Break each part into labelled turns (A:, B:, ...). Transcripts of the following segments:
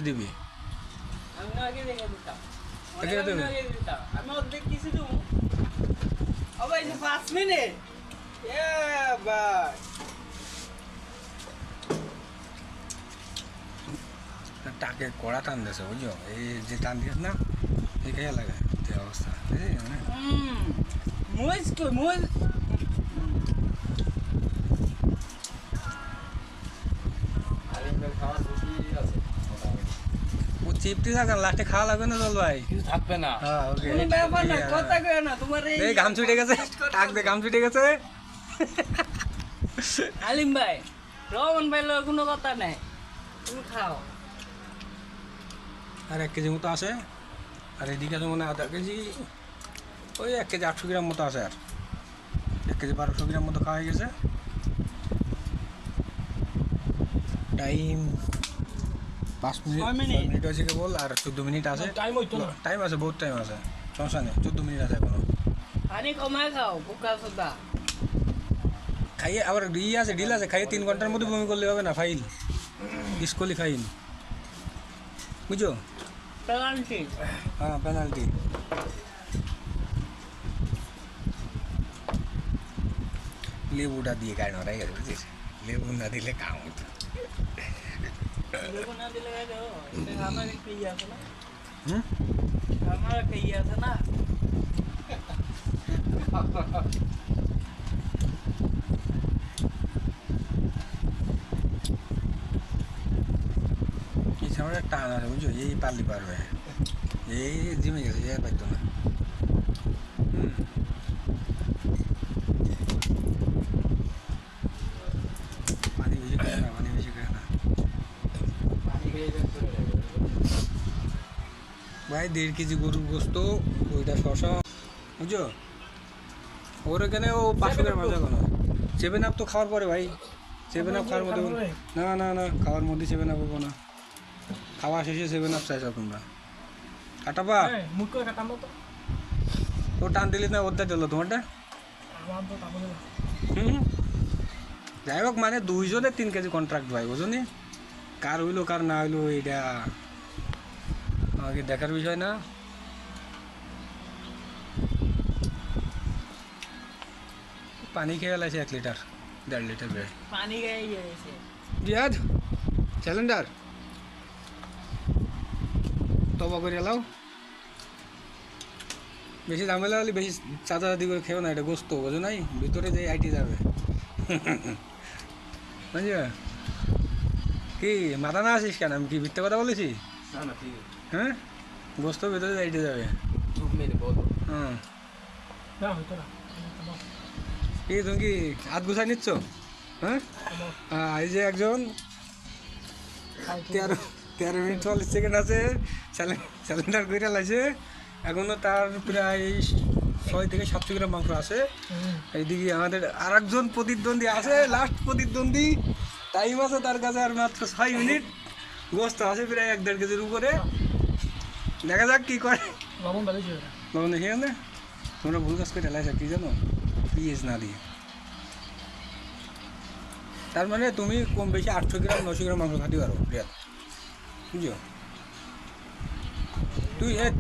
A: দিবি?
B: আমি আগে দেখে দিতাম।
A: আগে দেবে?
B: আগে দিতাম। আমি অর্ধেক কিছু দেবো। ও ভাই 5 মিনিট। এ ভাই।
A: টাকে কড়া টান দিয়েছে বুঝছো, এই যে টান দিস না এই খেয়ে লাগে যে অবস্থা মানে
B: মুজ তো মুজ।
A: ও চিপটি থাকে লাস্টে খাওয়া লাগবে না জল ভাই?
C: কিছু থাকবে না।
A: হ্যাঁ ওকে
B: কোনো ব্যাপার না, কথা কই না তোমার
A: এই ঘাম ছুটে গেছে, টাক দে ঘাম ছুটে গেছে।
B: আলিম ভাই, রহমান ভাই লয় কোনো কথা নাই, তুমি খাও।
A: আর 1 কেজি মতো আছে, আর এদিকে আছে মনে হয় আধা কেজি, ওই 1 কেজি 800 গ্রাম মতো আছে, আর 1 কেজি 1200 গ্রাম মতো খাওয়া হয়ে গেছে। Time 5 minute,
B: 6 minute.
A: 6 মিনিট হয়েছে কেবল, আর 14 মিনিট আছে।
C: টাইম হইতো না।
A: টাইম আছে, বহুত টাইম আছে, সমস্যা নেই, 14 মিনিট আছে এখনো।
B: পানি কমায় খাও, পোকা সোদা।
A: খাইয়ে আবার আছে, ডিল আছে, খাইয়ে 3 ঘন্টার মধ্যে বমি করলে হবে না, ফাইল ডিসকলি ফাইল, বুঝছো?
B: পেনাল্টি।
A: হ্যাঁ পেনাল্টি। লেবুটা দিয়ে গায়ে নড়াই গেছে বুঝছিস, লেবু না দিলে কাম হতো।
B: লেবু না দিলে গায়ে দাও, আমার একটা ইয়ে আছে না,
A: হুম
B: আমার একটা ইয়ে আছে না।
A: কি সামনে টান আছে বুঝছো, এই পারলি পারবে, এই জিমে গেছে, এই আর পাইতো না। পানি বেশি খায় না, পানি বেশি খায় না ভাই। 1.5 কেজি গরুর গোস্ত, ওইটা শশা, বুঝছো? ওর এখানে ও 500 গ্রাম আছে এখন। 7 আপ তো খাওয়ার পরে ভাই, 7 আপ খাওয়ার মধ্যে না না না, খাওয়ার মধ্যে 7 আপ হবো না, খাওয়া শেষে 7 আপ চাইছো তোমরা। কাটাবা
C: মুখ করে কাটানো তো।
A: ও টান দিলি না, ওরটা দিল তোমারটা।
C: আমার তো কাটানো না।
A: হুম, যাই হোক, মানে 2 জনের 3 কেজি কন্ট্রাক্ট ভাই, বুঝলি? কার হইলো কার না হইলো এটা আমাকে দেখার বিষয় না। পানি খেয়ে গেছে 1 লিটার 1.5 লিটার বেড়ে।
B: পানি গায়ে গেছে।
A: জিয়াদ সিলিন্ডার তবা করে এলাও, বেশি ঝামেলা হলে বেশি চাঁদাদি করে খেও না, এটা গোস্ত বোঝো নাই, ভিতরে যে আইটি যাবে। বুঝছো কি মাথা না আসিস কেন, আমি কি মিথ্যে কথা বলেছি?
C: না না ঠিক আছে।
A: হ্যাঁ, গোস্ত ভিতরে আইটি যাবে।
C: ধূপ মেরে বলো।
A: হুম,
C: না হইতো না।
A: কি তুমি কি হাত গুছাই নিচ্ছ? হ্যাঁ, এই যে একজন 13 মিনিট 40 সেকেন্ড আছে, সিলিন্ডার করে লাগছে, এখনো তার প্রায় 6 থেকে 700 গ্রাম মাংস আছে। এইদিকে আমাদের আর একজন প্রতিদ্বন্দ্বী আছে, লাস্ট প্রতিদ্বন্দ্বী, টাইম আছে তার কাছে আর মাত্র 6 মিনিট, গোস্ত আছে প্রায় 1-1.5 কেজির উপরে। দেখা যাক কি করে।
C: লবণ বেশি হবে।
A: লবণ দেখে না, তোমরা ভুল কাজ করে এলাইছো কি জানো, পিঁয়াজ না দিয়ে। তার মানে তুমি কম বেশি 800 গ্রাম 900 গ্রাম মাংস খাতে পারো রিয়াদ, বুঝছো?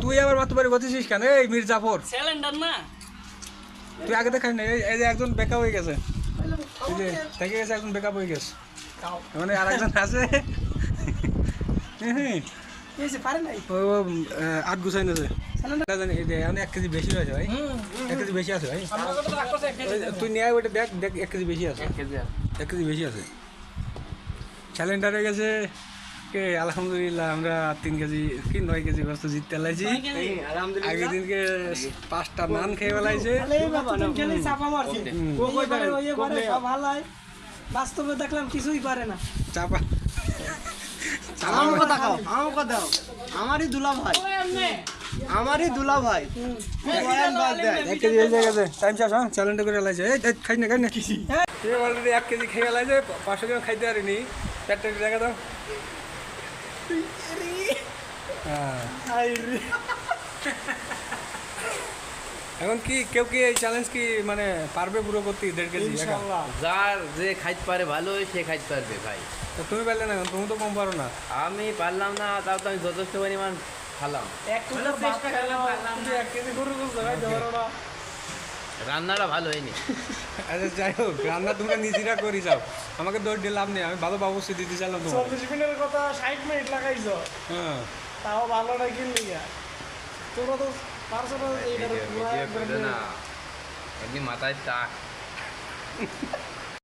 A: তুই আবার মাত্র বাড়ি বলতেছিস কেন? এই মির্জাফর,
B: সিলিন্ডার না,
A: তুই আগে দেখাই না, এই যে একজন বেকআপ হয়ে গেছে, এই যে থেকে গেছে, একজন বেকআপ হয়ে গেছে, মানে আর একজন আছে। হ্যাঁ,
B: পারে নাই।
A: ও আট গুছাই নেছে, জানি 1 কেজি বেশি হয়েছে ভাই, 1 কেজি বেশি আছে ভাই। তুই নিয়ে ওইটা দেখ দেখ, 1 কেজি বেশি আছে, 1 কেজি বেশি আছে। সিলিন্ডার হয়ে গেছে কে আলহামদুলিল্লাহ, আমরা 3 কেজি কি 9 কেজি গোস্ত জিততে লাইছি। আগের দিনকে 5টা নান খেয়ে ফেলাইছে।
B: বাস্তবে দেখলাম কিছুই পারে না।
A: চাপা
D: আমার কথা খাও, আমার কথা দাও, আমারই দুলা ভাই, আমারই দুলা ভাই।
A: 1 কেজি হয়ে গেছে, টাইম শেষ। হ্যাঁ, সিলিন্ডার করে লাইছে, এই খাই না খাই না, সে অলরেডি 1 কেজি খেয়ে লাইছে, 500 গ্রাম খাইতে পারিনি, পেটটা দেখা দাও। হ্যাঁ এখন কি কেউ কি এই চ্যালেঞ্জ কি মানে পারবে পুরো করতে 1.5 কেজি একা?
D: ইনশাআল্লাহ
E: যার যে খাইতে পারে ভালো সে খাইতে পারবে ভাই।
A: তো তুমি পারলে না কেন? তুমি তো কম পারো না।
E: আমি পারলাম না, তাও তো আমি যথেষ্ট পরিমাণ খালাম।
D: এক টুকরো চেষ্টা করলাম কিন্তু 1 কেজি গরু গোশত ভাই ধরো না
E: রান্নাটা ভালো হয়নি।
A: আচ্ছা যাই হোক, রান্না তোমরা নিজেরা করি যাও, আমাকে দৌড় দিয়ে লাভ নেই, আমি ভালো বাবুসি দিতে চাইলাম তোমার।
D: 24 মিনিটের কথা 60 মিনিট লাগাইছো
A: হ্যাঁ
D: তাও ভালো না কিনলি তোমরা তো পারছো না এইটা পুরো
E: ভিডিও করে না, এমনি মাথায় টাক।